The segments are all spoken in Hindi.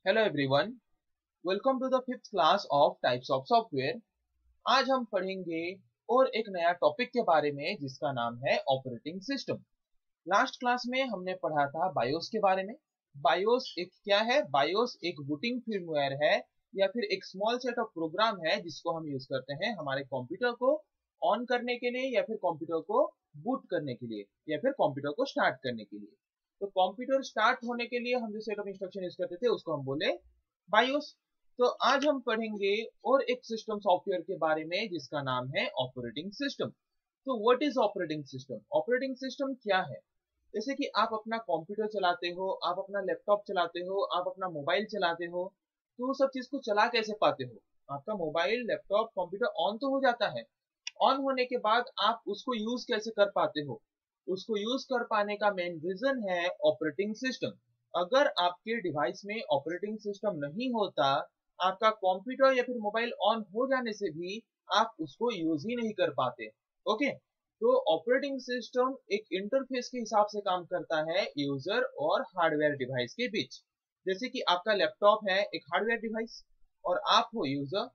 Hello everyone, welcome to the fifth class of types of software. आज हम पढ़ेंगे और एक नया टॉपिक के बारे में जिसका नाम है ऑपरेटिंग सिस्टम। लास्ट क्लास में हमने पढ़ा था बायोस के बारे में। बायोस एक क्या है? बायोस एक बूटिंग फर्मवेयर है या फिर एक स्मॉल सेट ऑफ प्रोग्राम है जिसको हम यूज करते हैं हमारे कंप्यूटर को ऑन करने के लिए या फिर कंप्यूटर को बूट करने के लिए या फिर कंप्यूटर को स्टार्ट करने के लिए। तो कंप्यूटर स्टार्ट होने के लिए हम जो सेट ऑफ इंस्ट्रक्शन यूज करते थे उसको हम बोले बायोस। तो आज हम पढ़ेंगे और एक सिस्टम सॉफ्टवेयर के बारे में जिसका नाम है ऑपरेटिंग सिस्टम। तो what is operating system? Operating system क्या है? जैसे कि आप अपना कंप्यूटर चलाते हो, आप अपना लैपटॉप चलाते हो, आप अपना मोबाइल चलाते हो, तो वो सब चीज को चला कैसे पाते हो? आपका मोबाइल लैपटॉप कंप्यूटर ऑन तो हो जाता है। ऑन होने के बाद आप उसको यूज कैसे कर पाते हो? उसको यूज कर पाने का मेन रीजन है ऑपरेटिंग सिस्टम। अगर आपके डिवाइस में ऑपरेटिंग सिस्टम नहीं होता, आपका कंप्यूटर या फिर मोबाइल ऑन हो जाने से भी आप उसको यूज ही नहीं कर पाते। ओके, तो ऑपरेटिंग सिस्टम एक इंटरफेस के हिसाब से काम करता है यूजर और हार्डवेयर डिवाइस के बीच। जैसे कि आपका लैपटॉप है एक हार्डवेयर डिवाइस और आप हो यूजर।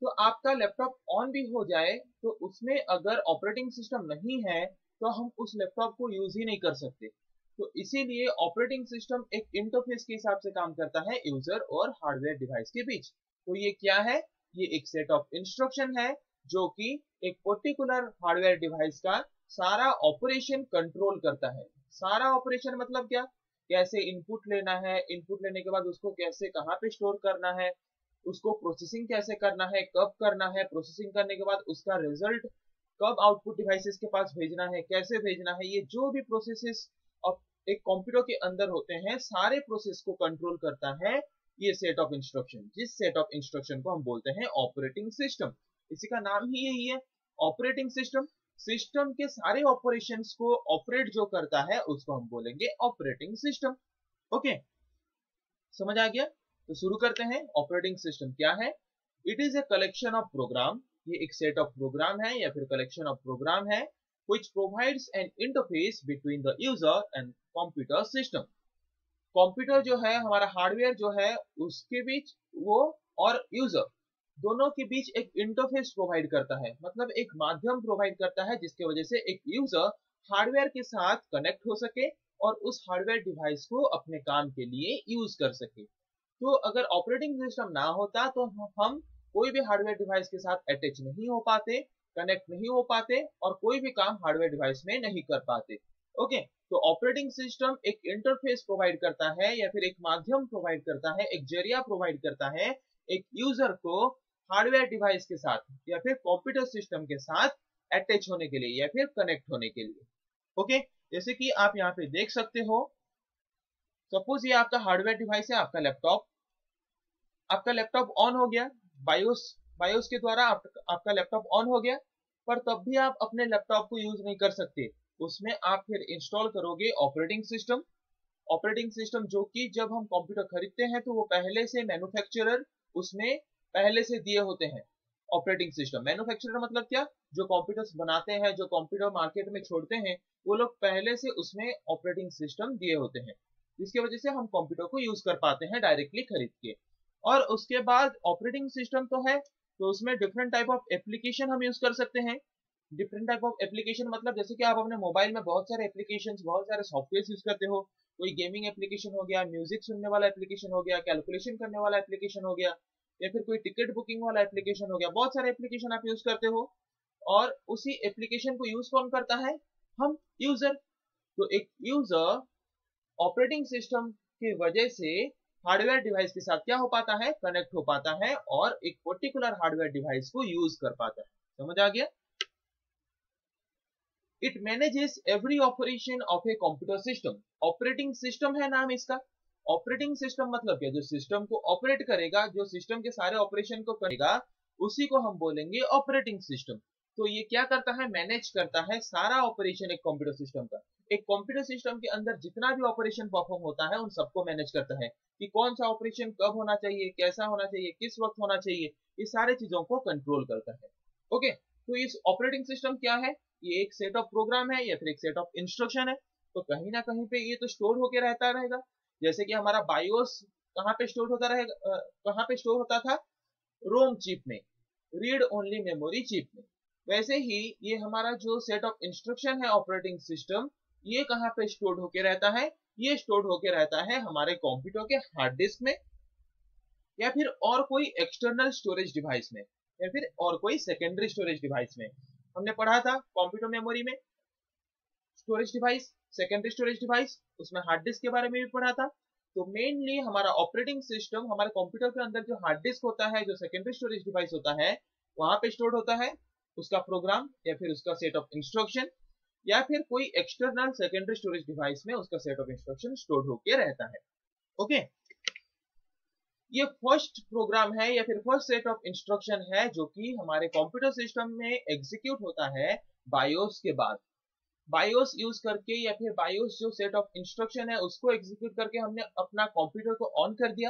तो आपका लैपटॉप ऑन भी हो जाए तो उसमें अगर ऑपरेटिंग सिस्टम नहीं है तो हम उस लैपटॉप को यूज ही नहीं कर सकते। तो इसीलिए ऑपरेटिंग सिस्टम एक इंटरफेस के हिसाब से काम करता है यूजर और हार्डवेयर डिवाइस के बीच। तो ये क्या है? ये एक सेट ऑफ इंस्ट्रक्शन है जो कि एक पर्टिकुलर हार्डवेयर डिवाइस का सारा ऑपरेशन कंट्रोल करता है। सारा ऑपरेशन मतलब क्या? कैसे इनपुट लेना है, इनपुट लेने के बाद उसको कैसे कहाँ पे स्टोर करना है, उसको प्रोसेसिंग कैसे करना है, कब करना है, प्रोसेसिंग करने के बाद उसका रिजल्ट कब आउटपुट डिवाइसेस के पास भेजना है, कैसे भेजना है, ये जो भी प्रोसेसेस एक कंप्यूटर के अंदर होते हैं सारे प्रोसेस को कंट्रोल करता है ये सेट ऑफ इंस्ट्रक्शन, जिस सेट ऑफ इंस्ट्रक्शन को हम बोलते हैं ऑपरेटिंग सिस्टम। इसी का नाम ही यही है, ऑपरेटिंग सिस्टम। सिस्टम के सारे ऑपरेशंस को ऑपरेट जो करता है उसको हम बोलेंगे ऑपरेटिंग सिस्टम। ओके, समझ आ गया? तो शुरू करते हैं। ऑपरेटिंग सिस्टम क्या है? It is a collection of program. ये एक सेट ऑफ प्रोग्राम है या फिर कलेक्शन ऑफ प्रोग्राम है which provides an interface between the user and computer system। Computer जो है हमारा हार्डवेयर जो है उसके बीच वो और यूजर दोनों के बीच एक इंटरफेस प्रोवाइड करता है, मतलब एक माध्यम प्रोवाइड करता है जिसकी वजह से एक यूजर हार्डवेयर के साथ कनेक्ट हो सके और उस हार्डवेयर डिवाइस को अपने काम के लिए यूज कर सके। तो अगर ऑपरेटिंग सिस्टम ना होता तो हम कोई भी हार्डवेयर डिवाइस के साथ अटैच नहीं हो पाते, कनेक्ट नहीं हो पाते और कोई भी काम हार्डवेयर डिवाइस में नहीं कर पाते। ओके, तो ऑपरेटिंग सिस्टम एक इंटरफेस प्रोवाइड करता है या फिर एक माध्यम प्रोवाइड करता है, एक जरिया प्रोवाइड करता है एक यूजर को हार्डवेयर डिवाइस के साथ या फिर कंप्यूटर सिस्टम के साथ अटैच होने के लिए या फिर कनेक्ट होने के लिए। ओके, जैसे कि आप यहाँ पे देख सकते हो, सपोज ये आपका हार्डवेयर डिवाइस है, आपका लैपटॉप ऑन हो गया बायोस बायोस के द्वारा आपका लैपटॉप ऑन हो गया, पर तब भी आप अपने लैपटॉप को यूज नहीं कर सकते। उसमें आप फिर इंस्टॉल करोगे ऑपरेटिंग सिस्टम। ऑपरेटिंग सिस्टम जो कि जब हम कंप्यूटर खरीदते हैं तो वो पहले से मैन्युफैक्चरर उसमें पहले से दिए होते हैं। ऑपरेटिंग सिस्टम मैन्युफैक्चरर मतलब क्या? जो कंप्यूटर्स बनाते हैं, जो कंप्यूटर मार्केट में छोड़ते हैं, वो लोग पहले से उसमें ऑपरेटिंग सिस्टम दिए होते हैं जिसकी वजह से हम कंप्यूटर को यूज कर पाते हैं डायरेक्टली खरीद के। और उसके बाद ऑपरेटिंग सिस्टम तो है तो उसमें डिफरेंट टाइप ऑफ एप्लीकेशन हम यूज कर सकते हैं। डिफरेंट टाइप ऑफ एप्लीकेशन मतलब जैसे कि आप अपने मोबाइल में बहुत सारे एप्लीकेशंस, बहुत सारे सॉफ्टवेयर यूज करते हो। कोई गेमिंग एप्लीकेशन हो गया, म्यूजिक सुनने वाला एप्लीकेशन हो गया, कैलकुलेशन करने वाला एप्लीकेशन हो गया, या फिर कोई टिकट बुकिंग वाला एप्लीकेशन हो गया। बहुत सारे एप्लीकेशन आप यूज करते हो और उसी एप्लीकेशन को यूज कौन करता है? हम यूजर। तो एक यूजर ऑपरेटिंग सिस्टम की वजह से हार्डवेयर डिवाइस के साथ क्या हो पाता है? कनेक्ट हो पाता है और एक पर्टिकुलर हार्डवेयर डिवाइस को यूज कर पाता है। समझ आ गया? It manages every operation of a computer system. Operating system है नाम इसका। ऑपरेटिंग सिस्टम मतलब क्या? जो सिस्टम को ऑपरेट करेगा, जो सिस्टम के सारे ऑपरेशन को करेगा, उसी को हम बोलेंगे ऑपरेटिंग सिस्टम। तो ये क्या करता है? मैनेज करता है सारा ऑपरेशन एक कंप्यूटर सिस्टम का। एक कंप्यूटर सिस्टम के अंदर जितना भी ऑपरेशन परफॉर्म होता है उन सबको मैनेज करता है कि कौन सा ऑपरेशन कब होना चाहिए, कैसा होना चाहिए, किस वक्त होना चाहिए, ये सारे चीजों को कंट्रोल करता है। ओके, तो इस ऑपरेटिंग सिस्टम क्या है? ये एक सेट ऑफ प्रोग्राम है या फिर एक सेट ऑफ इंस्ट्रक्शन है। तो कहीं ना कहीं पे ये तो स्टोर होके रहता रहेगा। जैसे कि हमारा बायोस कहाँ पे स्टोर होता रहेगा, कहाँ पे स्टोर होता था, रोम चिप में, रीड ओनली मेमोरी चिप में। वैसे ही ये हमारा जो सेट ऑफ इंस्ट्रक्शन है ऑपरेटिंग सिस्टम, ये कहाँ पे स्टोर होके रहता है, ये स्टोर होके रहता है हमारे कंप्यूटर के हार्ड डिस्क में, या फिर और कोई एक्सटर्नल स्टोरेज डिवाइस में, या फिर और कोई सेकेंडरी स्टोरेज डिवाइस में। हमने पढ़ा था कंप्यूटर मेमोरी में storage device, secondary storage device, उसमें हार्ड डिस्क के बारे में भी पढ़ा था। तो मेनली हमारा ऑपरेटिंग सिस्टम हमारे कंप्यूटर के अंदर जो हार्ड डिस्क होता है, जो सेकेंडरी स्टोरेज डिवाइस होता है, वहां पे स्टोर होता है उसका प्रोग्राम या फिर उसका सेट ऑफ इंस्ट्रक्शन, या फिर कोई एक्सटर्नल सेकेंडरी स्टोरेज डिवाइस में उसका सेट ऑफ इंस्ट्रक्शन स्टोर होके रहता है। ओके, ये फर्स्ट प्रोग्राम है या फिर फर्स्ट सेट ऑफ इंस्ट्रक्शन है जो कि हमारे कंप्यूटर सिस्टम में एग्जीक्यूट होता है बायोस के बाद। बायोस यूज करके या फिर बायोस जो सेट ऑफ इंस्ट्रक्शन है उसको एग्जीक्यूट करके हमने अपना कंप्यूटर को ऑन कर दिया।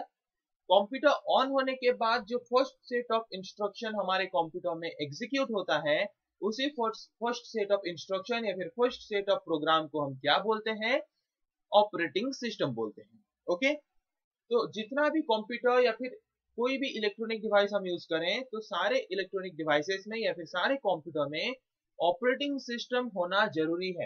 कंप्यूटर ऑन होने के बाद जो फर्स्ट सेट ऑफ इंस्ट्रक्शन हमारे कंप्यूटर में एग्जीक्यूट होता है, उसी फर्स्ट सेट ऑफ इंस्ट्रक्शन या फिर फर्स्ट सेट ऑफ प्रोग्राम को हम क्या बोलते हैं, ऑपरेटिंग सिस्टम बोलते हैं। ओके, तो जितना भी कंप्यूटर या फिर कोई भी इलेक्ट्रॉनिक डिवाइस हम यूज करें, तो सारे इलेक्ट्रॉनिक डिवाइसेस में या फिर सारे कंप्यूटर में ऑपरेटिंग सिस्टम होना जरूरी है।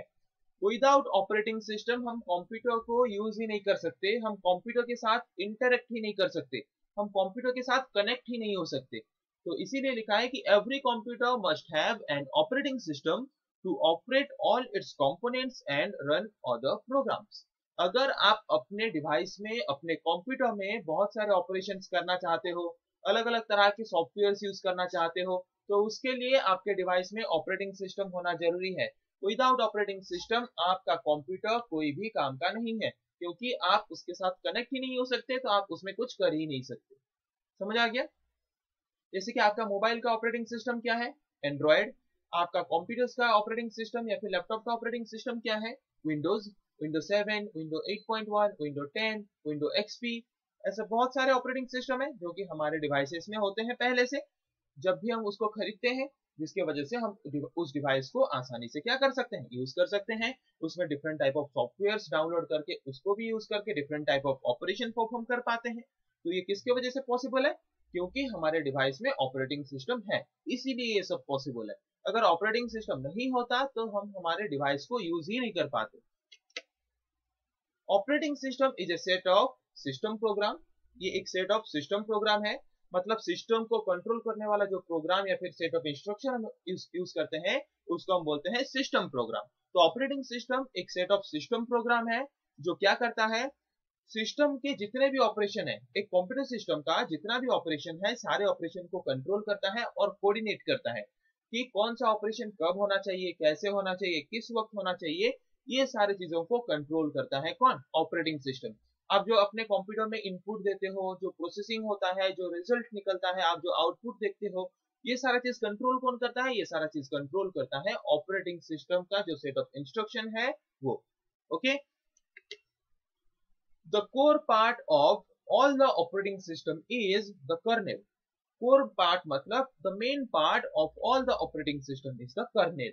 विदाउट ऑपरेटिंग सिस्टम हम कंप्यूटर को यूज ही नहीं कर सकते, हम कंप्यूटर के साथ इंटरेक्ट ही नहीं कर सकते, हम कंप्यूटर के साथ कनेक्ट ही नहीं हो सकते। तो इसीलिए लिखा है कि every computer must have an operating system to operate all its components and run other programs. अगर आप अपने डिवाइस में, अपने कंप्यूटर में बहुत सारे ऑपरेशंस करना चाहते हो, अलग अलग तरह के सॉफ्टवेयर यूज करना चाहते हो, तो उसके लिए आपके डिवाइस में ऑपरेटिंग सिस्टम होना जरूरी है। विदाउट ऑपरेटिंग सिस्टम आपका कंप्यूटर कोई भी काम का नहीं है, क्योंकि आप उसके साथ कनेक्ट ही नहीं हो सकते, तो आप उसमें कुछ कर ही नहीं सकते। समझ आ गया? जैसे कि आपका मोबाइल का ऑपरेटिंग सिस्टम क्या है, एंड्रॉयड। आपका कंप्यूटर का ऑपरेटिंग सिस्टम या फिर लैपटॉप का ऑपरेटिंग सिस्टम क्या है, Windows, window 7, window 8.1, window 10, window XP। ऐसे बहुत सारे ऑपरेटिंग सिस्टम है जो कि हमारे डिवाइसेस में होते हैं पहले से, जब भी हम उसको खरीदते हैं, जिसके वजह से हम उस डिवाइस को आसानी से क्या कर सकते हैं, यूज कर सकते हैं। उसमें different type of software download करके उसको भी यूज करके different type of operation perform कर पाते हैं। तो ये किसके वजह से पॉसिबल है, क्योंकि हमारे डिवाइस में ऑपरेटिंग सिस्टम है, इसीलिए ये सब पॉसिबल है। अगर ऑपरेटिंग सिस्टम नहीं होता तो हम हमारे डिवाइस को यूज ही नहीं कर पाते। Operating system is a set of system program. ये एक सेट ऑफ सिस्टम प्रोग्राम है, मतलब सिस्टम को कंट्रोल करने वाला जो प्रोग्राम या फिर सेट ऑफ इंस्ट्रक्शन हम यूज करते हैं, उसको हम बोलते हैं सिस्टम प्रोग्राम। तो ऑपरेटिंग सिस्टम एक सेट ऑफ सिस्टम प्रोग्राम है जो क्या करता है, सिस्टम के जितने भी ऑपरेशन है, एक कंप्यूटर सिस्टम का जितना भी ऑपरेशन है, सारे ऑपरेशन को कंट्रोल करता है और कोऑर्डिनेट करता है कि कौन सा ऑपरेशन कब होना चाहिए, कैसे होना चाहिए, किस वक्त होना चाहिए। ये सारी चीजों को कंट्रोल करता है कौन, ऑपरेटिंग सिस्टम। आप जो अपने कंप्यूटर में इनपुट देते हो, जो प्रोसेसिंग होता है, जो रिजल्ट निकलता है, आप जो आउटपुट देखते हो, ये सारा चीज कंट्रोल कौन करता है, ये सारा चीज कंट्रोल करता है ऑपरेटिंग सिस्टम का जो सेट ऑफ इंस्ट्रक्शन है वो। Okay, the core part of all the operating system is the kernel. core part मतलब the main part of all the operating system is the kernel.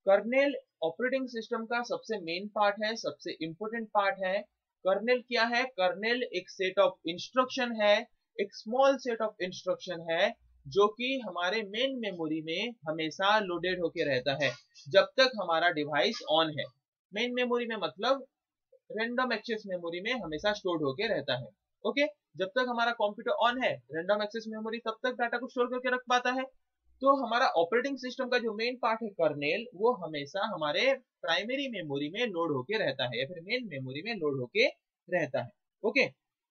kernel operating system का सबसे main part है, सबसे important part है। kernel क्या है, kernel एक set of instruction है, एक small set of instruction है जो कि हमारे मेन मेमोरी में हमेशा लोडेड होके रहता है जब तक हमारा डिवाइस ऑन है। मेन मेमोरी में मतलब रैंडम एक्सेस मेमोरी में हमेशा स्टोर होके रहता है। ओके, जब तक हमारा कंप्यूटर ऑन है, रैंडम एक्सेस मेमोरी तब तक डाटा को स्टोर करके रख पाता है। तो हमारा ऑपरेटिंग सिस्टम का जो मेन पार्ट है कर्नेल, वो हमेशा हमारे प्राइमरी मेमोरी में लोड होके रहता है या फिर मेन मेमोरी में लोड होके रहता है। ओके,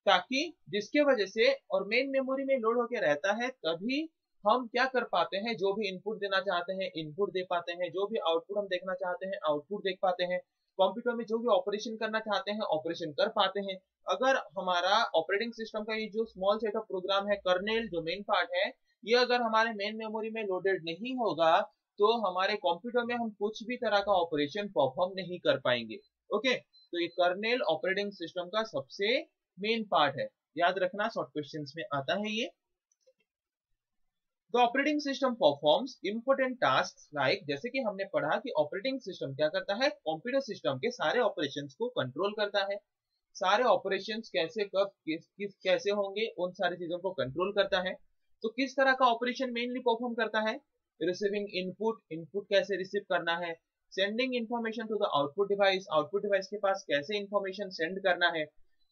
ताकि जिसके वजह से, और मेन मेमोरी में लोड होके रहता है तभी हम क्या कर पाते हैं, जो भी इनपुट देना चाहते हैं इनपुट दे पाते हैं, जो भी आउटपुट हम देखना चाहते हैं आउटपुट देख पाते हैं, कंप्यूटर में जो भी ऑपरेशन करना चाहते हैं ऑपरेशन कर पाते हैं। अगर हमारा ऑपरेटिंग सिस्टम का ये जो स्मॉल सेट ऑफ प्रोग्राम है कर्नेल, जो मेन पार्ट है, ये अगर हमारे मेन मेमोरी में लोडेड नहीं होगा तो हमारे कंप्यूटर में हम कुछ भी तरह का ऑपरेशन परफॉर्म नहीं कर पाएंगे। ओके, तो ये कर्नेल ऑपरेटिंग सिस्टम का सबसे मेन पार्ट है, याद रखना, शॉर्ट क्वेश्चंस में आता है ये। The operating system performs important tasks like, जैसे कि हमने पढ़ा कि ऑपरेटिंग सिस्टम क्या करता है, कंप्यूटर सिस्टम के सारे ऑपरेशंस को कंट्रोल करता है। सारे ऑपरेशंस कैसे कब कैसे होंगे उन सारी चीजों को कंट्रोल करता है। तो किस तरह का ऑपरेशन मेनली परफॉर्म करता है? रिसीविंग इनपुट, इनपुट कैसे रिसीव करना है, sending information to the output device, output device के पास कैसे इंफॉर्मेशन सेंड करना है,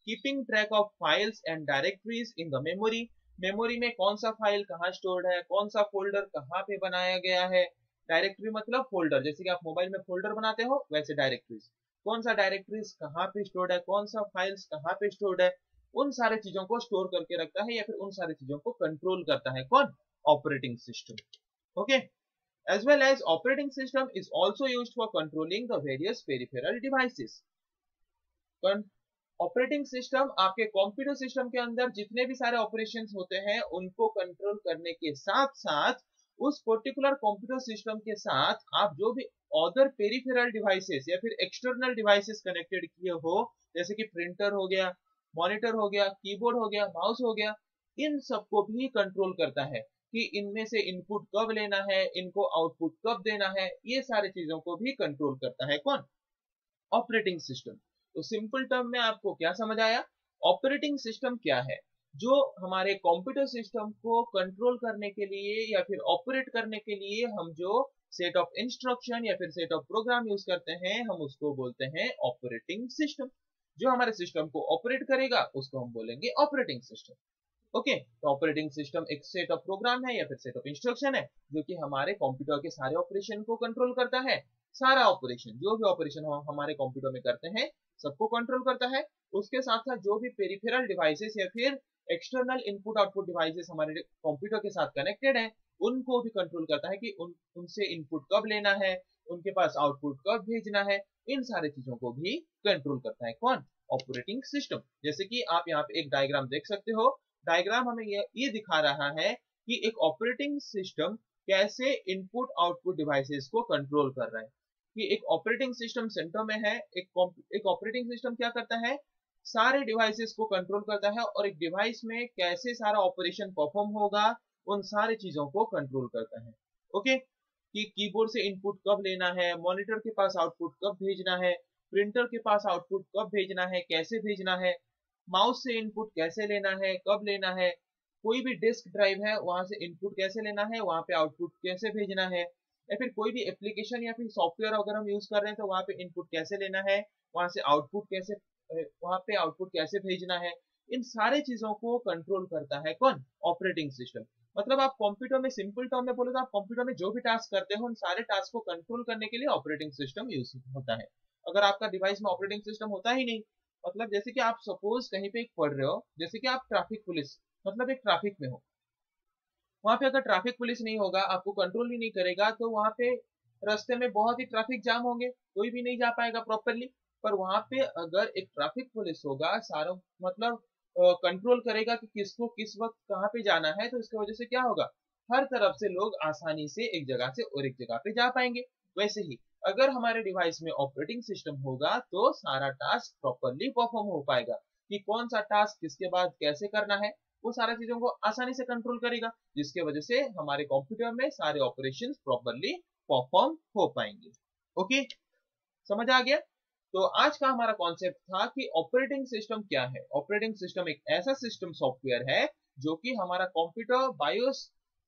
keeping track of files and directories in the memory, memory में कौन सा फाइल कहाँ स्टोर्ड है, कौन सा फोल्डर कहाँ पे बनाया गया है, डायरेक्टरी मतलब फोल्डर, जैसे कि आप मोबाइल में फोल्डर बनाते हो वैसे डायरेक्टरीज, कौन सा डायरेक्टरीज कहाँ पे स्टोर्ड है, कौन सा फाइल्स कहाँ पे स्टोर्ड है, उन सारे चीजों को स्टोर करके रखता है या फिर उन सारी चीजों को कंट्रोल करता है कौन? Operating system. Okay, as well as operating system is also used for controlling the various peripheral devices। Operating system आपके कंप्यूटर सिस्टम के अंदर जितने भी सारे ऑपरेशंस होते हैं उनको कंट्रोल करने के साथ साथ उस पर्टिकुलर कंप्यूटर सिस्टम के साथ आप जो भी अदर पेरिफेरल डिवाइसेस या फिर एक्सटर्नल डिवाइसेस कनेक्टेड किए हो, जैसे कि प्रिंटर हो गया, मॉनिटर हो गया, कीबोर्ड हो गया, माउस हो गया, इन सबको भी कंट्रोल करता है कि इनमें से इनपुट कब लेना है, इनको आउटपुट कब देना है, ये सारी चीजों को भी कंट्रोल करता है कौन? Operating system. तो सिंपल टर्म में आपको क्या समझ आया? ऑपरेटिंग सिस्टम क्या है? जो हमारे कंप्यूटर सिस्टम को कंट्रोल करने के लिए या फिर ऑपरेट करने के लिए हम जो सेट ऑफ इंस्ट्रक्शन या फिर सेट ऑफ प्रोग्राम यूज करते हैं हम उसको बोलते हैं ऑपरेटिंग सिस्टम। जो हमारे सिस्टम को ऑपरेट करेगा उसको हम बोलेंगे ऑपरेटिंग सिस्टम। ओके, तो ऑपरेटिंग सिस्टम एक सेट ऑफ प्रोग्राम है या फिर सेट ऑफ इंस्ट्रक्शन है जो कि हमारे कंप्यूटर के सारे ऑपरेशन को कंट्रोल करता है। सारा ऑपरेशन, जो भी ऑपरेशन हम हमारे कंप्यूटर में करते हैं सबको कंट्रोल करता है। उसके साथ साथ जो भी पेरिफेरल डिवाइसेस या फिर एक्सटर्नल इनपुट आउटपुट डिवाइसेस हमारे कंप्यूटर के साथ कनेक्टेड है उनको भी कंट्रोल करता है कि उनसे इनपुट कब लेना है, उनके पास आउटपुट कब भेजना है, इन सारी चीजों को भी कंट्रोल करता है कौन? Operating system. जैसे कि आप यहाँ पे एक डायग्राम देख सकते हो, डायग्राम हमें ये दिखा रहा है कि एक ऑपरेटिंग सिस्टम कैसे इनपुट आउटपुट डिवाइसेस को कंट्रोल कर रहा है। कि एक ऑपरेटिंग सिस्टम सेंटर में है, एक ऑपरेटिंग सिस्टम क्या करता है? सारे डिवाइसेस को कंट्रोल करता है और एक डिवाइस में कैसे सारा ऑपरेशन परफॉर्म होगा उन सारी चीजों को कंट्रोल करता है। ओके, कि कीबोर्ड से इनपुट कब लेना है, मॉनिटर के पास आउटपुट कब भेजना है, प्रिंटर के पास आउटपुट कब भेजना है, कैसे भेजना है, माउस से इनपुट कैसे लेना है, कब लेना है, कोई भी डिस्क ड्राइव है वहां से इनपुट कैसे लेना है, वहां पे आउटपुट कैसे भेजना है, या फिर कोई भी एप्लीकेशन या फिर सॉफ्टवेयर अगर हम यूज कर रहे हैं तो वहां पे इनपुट कैसे लेना है, वहां से आउटपुट कैसे, वहां पे आउटपुट कैसे भेजना है, इन सारे चीजों को कंट्रोल करता है कौन? Operating system. मतलब आप कंप्यूटर में सिंपल टर्म में बोले तो आप कंप्यूटर में जो भी टास्क करते हो उन सारे टास्क को कंट्रोल करने के लिए ऑपरेटिंग सिस्टम यूज होता है। अगर आपका डिवाइस में ऑपरेटिंग सिस्टम होता ही नहीं, मतलब जैसे कि आप सपोज कहीं पे पढ़ रहे हो, जैसे कि आप ट्रैफिक पुलिस, मतलब एक ट्रैफिक में हो, वहां पे अगर ट्रैफिक पुलिस नहीं होगा, आपको कंट्रोल ही नहीं करेगा, तो वहां पे रास्ते में बहुत ही ट्रैफिक जाम होंगे, कोई भी नहीं जा पाएगा प्रॉपरली। पर वहां पे अगर एक ट्रैफिक पुलिस होगा, सारा मतलब कंट्रोल करेगा कि किसको किस वक्त कहाँ पे जाना है, तो इसकी वजह से क्या होगा? हर तरफ से लोग आसानी से एक जगह से और एक जगह पे जा पाएंगे। वैसे ही अगर हमारे डिवाइस में ऑपरेटिंग सिस्टम होगा तो सारा टास्क प्रॉपरली परफॉर्म हो पाएगा, कि कौन सा टास्क किसके बाद कैसे करना है, वो सारी चीजों को आसानी से कंट्रोल करेगा, जिसके वजह से हमारे कंप्यूटर में सारे ऑपरेशंस प्रॉपरली परफॉर्म हो पाएंगे। ओके, समझ आ गया? तो आज का हमारा कॉन्सेप्ट था कि ऑपरेटिंग सिस्टम क्या है। ऑपरेटिंग सिस्टम एक ऐसा सिस्टम सॉफ्टवेयर है जो कि हमारा कंप्यूटर बायोस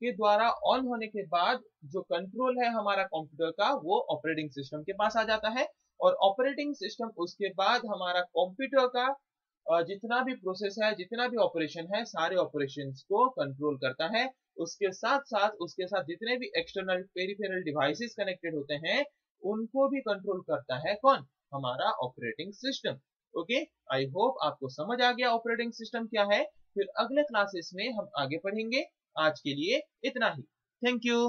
के द्वारा ऑन होने के बाद जो कंट्रोल है हमारा कंप्यूटर का वो ऑपरेटिंग सिस्टम के पास आ जाता है, और ऑपरेटिंग सिस्टम उसके बाद हमारा कंप्यूटर का जितना भी प्रोसेस है, जितना भी ऑपरेशन है, सारे ऑपरेशंस को कंट्रोल करता है। उसके साथ जितने भी एक्सटर्नल पेरिफेरल डिवाइसेस कनेक्टेड होते हैं उनको भी कंट्रोल करता है कौन? हमारा operating system. Okay, I hope आपको समझ आ गया ऑपरेटिंग सिस्टम क्या है। फिर अगले क्लासेस में हम आगे पढ़ेंगे। आज के लिए इतना ही। Thank you.